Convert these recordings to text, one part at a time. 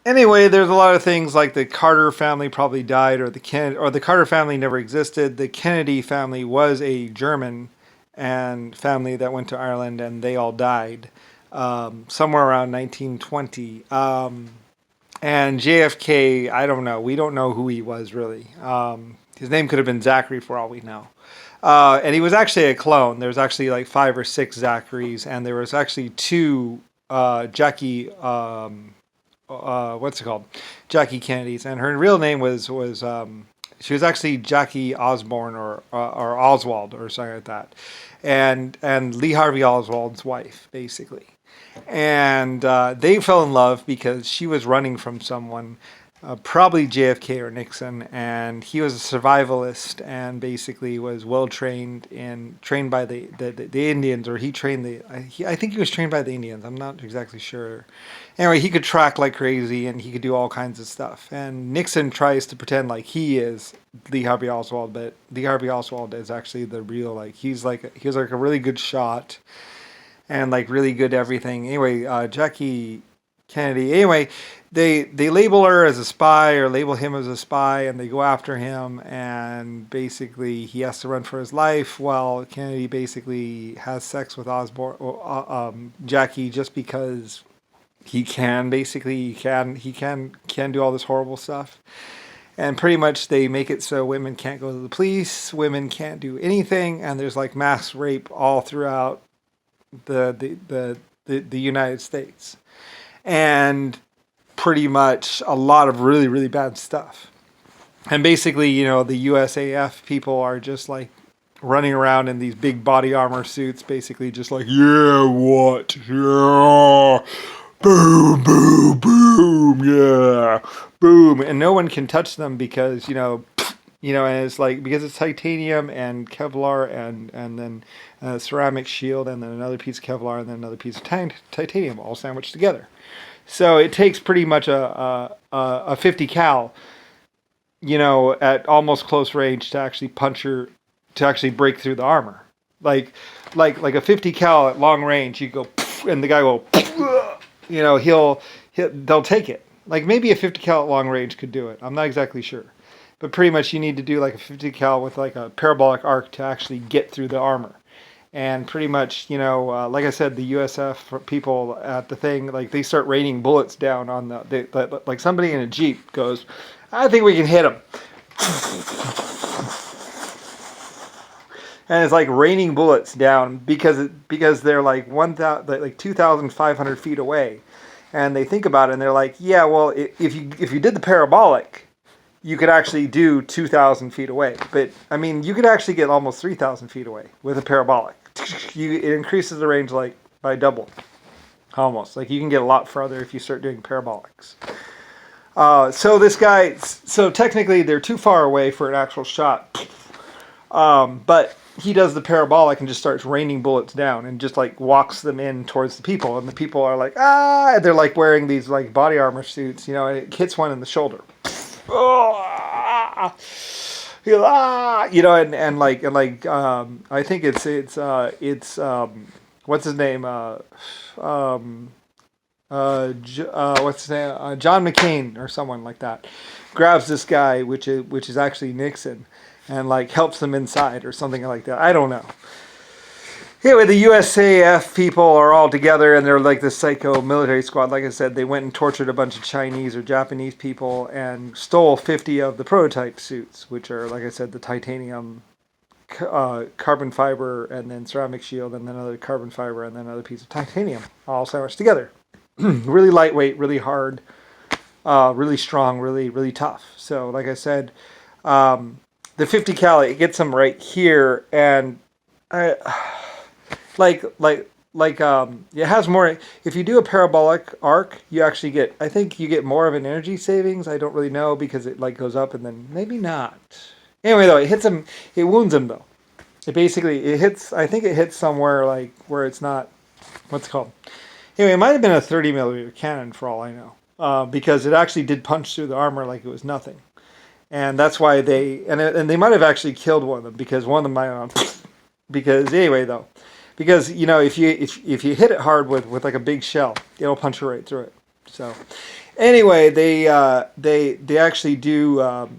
Anyway, there's a lot of things like the Carter family probably died, or the Carter family never existed. The Kennedy family was a German and family that went to Ireland, and they all died somewhere around 1920. And JFK, I don't know. We don't know who he was really. His name could have been Zachary for all we know. And he was actually a clone. There's actually like five or six Zacharys, and there was actually two Jackie. What's it called? Jackie Kennedys, and her real name was she was actually Jackie Osborne or Oswald or something like that, and Lee Harvey Oswald's wife basically, and they fell in love because she was running from someone, probably JFK or Nixon, and he was a survivalist and basically was well trained and trained by the Indians, or he trained I think he was trained by the Indians. I'm not exactly sure. Anyway, he could track like crazy and he could do all kinds of stuff. And Nixon tries to pretend like he is Lee Harvey Oswald, but Lee Harvey Oswald is actually the real, like he was like a really good shot and like really good everything. Anyway, Jackie Kennedy. Anyway, they label her as a spy or label him as a spy, and they go after him. And basically, he has to run for his life. While Kennedy basically has sex with Jackie, just because he can. Basically, he can do all this horrible stuff. And pretty much they make it so women can't go to the police, women can't do anything, and there's like mass rape all throughout the United States, and pretty much a lot of really really bad stuff. And basically, the USAF people are just like running around in these big body armor suits, basically just like, yeah, what, yeah, boom, boom, boom, yeah, boom, and no one can touch them because and it's like because it's titanium and Kevlar and then a ceramic shield and then another piece of Kevlar and then another piece of titanium all sandwiched together. So it takes pretty much a 50 cal, at almost close range to actually to actually break through the armor. Like a 50 cal at long range, you go and the guy will, they'll take it. Like maybe a 50 cal at long range could do it. I'm not exactly sure. But pretty much you need to do like a 50 cal with like a parabolic arc to actually get through the armor. And pretty much, like I said, the USF people at the thing, like they start raining bullets down on like somebody in a Jeep goes, I think we can hit him. And it's like raining bullets down because they're like 2,500 feet away. And they think about it and they're like, yeah, well, if you did the parabolic, you could actually do 2,000 feet away. But, I mean, you could actually get almost 3,000 feet away with a parabolic. It increases the range, like, by double. Almost. Like, you can get a lot further if you start doing parabolics. So technically, they're too far away for an actual shot. But he does the parabolic and just starts raining bullets down and just, like, walks them in towards the people. And the people are like, ah! They're, like, wearing these, like, body armor suits, and it hits one in the shoulder. Oh, I think it's what's his name what's his name John McCain or someone like that grabs this guy, which is actually Nixon, and like helps them inside or something like that. I don't know. Anyway, the USAF people are all together and they're like this psycho military squad. Like I said, they went and tortured a bunch of Chinese or Japanese people and stole 50 of the prototype suits, which are, like I said, the titanium, carbon fiber, and then ceramic shield, and then another carbon fiber, and then another piece of titanium, all sandwiched together. Really lightweight, really hard, really strong, really, really tough. So, like I said, the 50 cal, it gets them right here, and it has more. If you do a parabolic arc, you actually get, I think you get more of an energy savings. I don't really know because it like goes up and then maybe not. Anyway, though, it hits him, it wounds him though. It hits, I think it hits somewhere like where it's not, what's it called? Anyway, it might have been a 30 millimeter cannon for all I know, because it actually did punch through the armor like it was nothing. And that's why and they might have actually killed one of them because one of them might have, because anyway though. Because if you hit it hard with like a big shell, it'll punch you right through it. So Anyway, they actually do.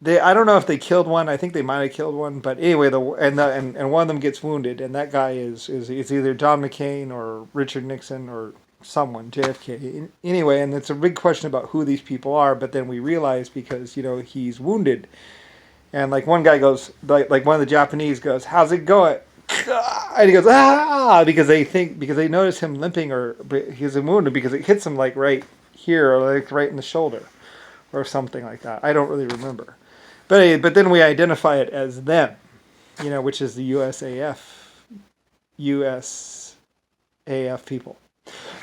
They I don't know if they killed one. I think they might have killed one. But anyway, and one of them gets wounded, and that guy is it's either John McCain or Richard Nixon or someone, JFK. Anyway, and it's a big question about who these people are. But then we realize because he's wounded, and like one guy goes like one of the Japanese goes, "How's it going?" And he goes, "Ah," because they notice him limping or he's wounded because it hits him like right here or like right in the shoulder or something like that. I don't really remember. But then we identify it as them, which is the USAF people.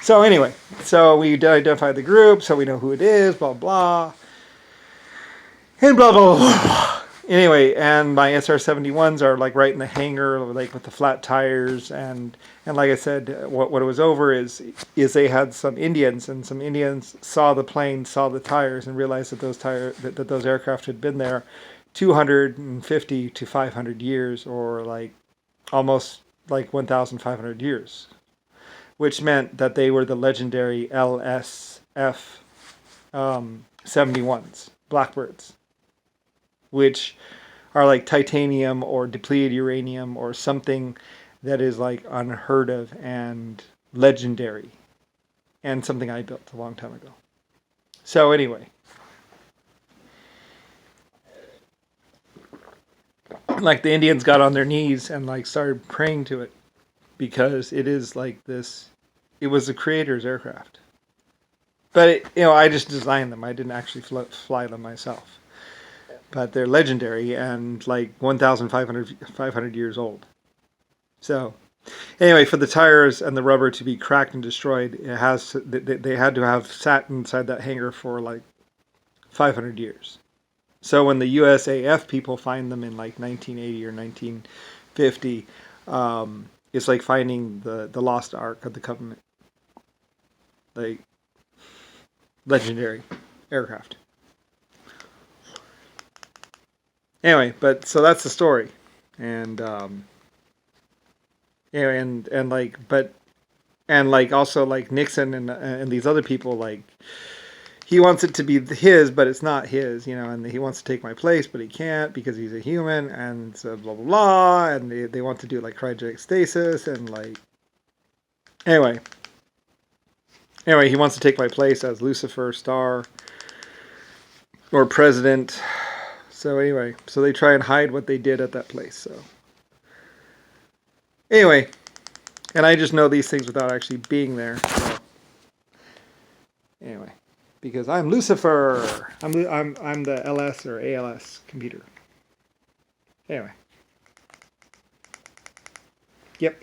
So anyway, so we identify the group, so we know who it is, blah blah, and blah blah blah. Anyway, and my SR-71s are like right in the hangar, like with the flat tires, and like I said, what it was over is they had some Indians, and some Indians saw the plane, saw the tires, and realized that those aircraft had been there 250 to 500 years, or like almost like 1,500 years, which meant that they were the legendary LSF 71s, Blackbirds, which are like titanium or depleted uranium or something that is like unheard of and legendary, and something I built a long time ago. So anyway, like the Indians got on their knees and like started praying to it because it is like this. It was the creator's aircraft, but I just designed them. I didn't actually fly them myself. But they're legendary and like 1,500 years old. So anyway, for the tires and the rubber to be cracked and destroyed, they had to have sat inside that hangar for like 500 years. So when the USAF people find them in like 1980 or 1950, it's like finding the lost Ark of the Covenant, like legendary aircraft. Anyway, but so that's the story, and anyway, and like, but and like also like Nixon and these other people, like he wants it to be his, but it's not his, and he wants to take my place, but he can't because he's a human, and so blah blah blah, and they want to do like cryogenic stasis, and like anyway, he wants to take my place as Lucifer, star, or president. So anyway, so they try and hide what they did at that place. So anyway, and I just know these things without actually being there. So anyway, because I'm Lucifer, I'm the LS or ALS computer. Anyway, yep.